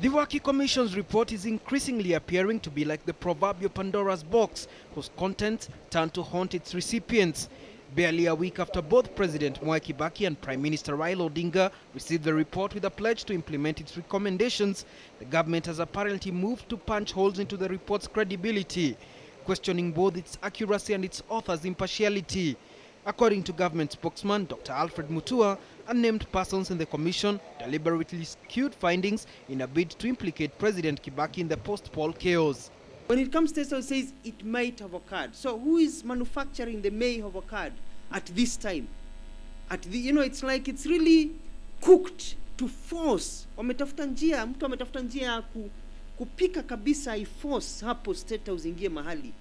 The Waki Commission's report is increasingly appearing to be like the proverbial Pandora's box, whose contents turn to haunt its recipients. Barely a week after both President Mwai Kibaki and Prime Minister Raila Odinga received the report with a pledge to implement its recommendations, the government has apparently moved to punch holes into the report's credibility, questioning both its accuracy and its author's impartiality. According to government spokesman Dr. ALFRED MUTUA, unnamed persons in the commission deliberately skewed findings in a bid to implicate President Kibaki in the post-poll chaos. When it comes to it says it might have occurred. So who is manufacturing the may have occurred at this time? It's like it's really cooked to force. Wametafuta njia, mtu ametafuta njia kupika kabisa iforce hapo State House ingie mahali.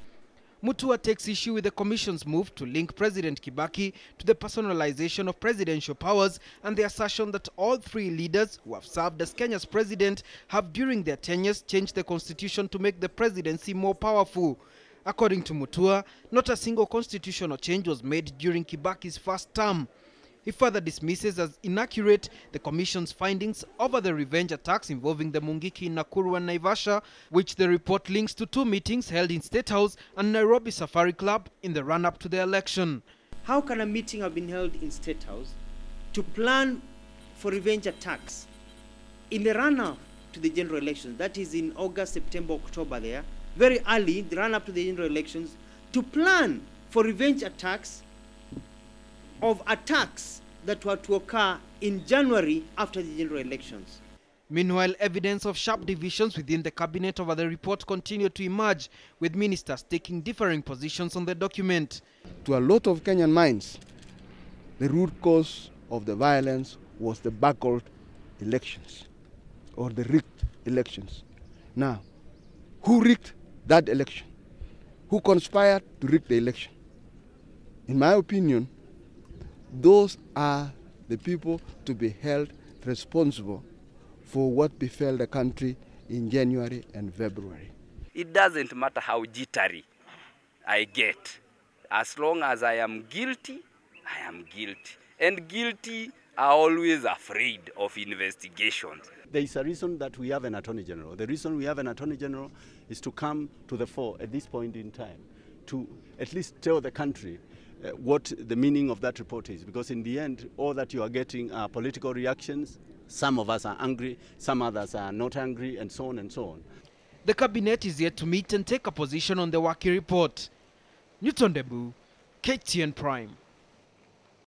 MUTUA takes issue with the Commission's move to link President Kibaki to the personalization of presidential powers and the assertion that all three leaders who have served as Kenya's president have during their tenures changed the constitution to make the presidency more powerful. According to MUTUA, not a single constitutional change was made during Kibaki's first term. He further dismisses as inaccurate the Commission's findings over the revenge attacks involving the Mungiki in Nakuru and Naivasha, which the report links to two meetings held in State House and Nairobi Safari Club in the run-up to the election. How can a meeting have been held in State House to plan for revenge attacks in the run-up to the general elections? That is in August, September, October there, very early, the run-up to the general elections, to plan for revenge attacks of attacks that were to occur in January after the general elections. Meanwhile, evidence of sharp divisions within the cabinet over the report continued to emerge, with ministers taking differing positions on the document. To a lot of Kenyan minds, the root cause of the violence was the backed elections or the rigged elections. Now, who rigged that election? Who conspired to rig the election? In my opinion, those are the people to be held responsible for what befell the country in January and February. It doesn't matter how jittery I get. As long as I am guilty, I am guilty. And guilty are always afraid of investigations. There is a reason that we have an Attorney General. The reason we have an Attorney General is to come to the fore at this point in time, to at least tell the country what the meaning of that report is, because in the end, all that you are getting are political reactions. Some of us are angry, some others are not angry, and so on and so on. The cabinet is yet to meet and take a position on the Waki report. Newton Debu, KTN Prime.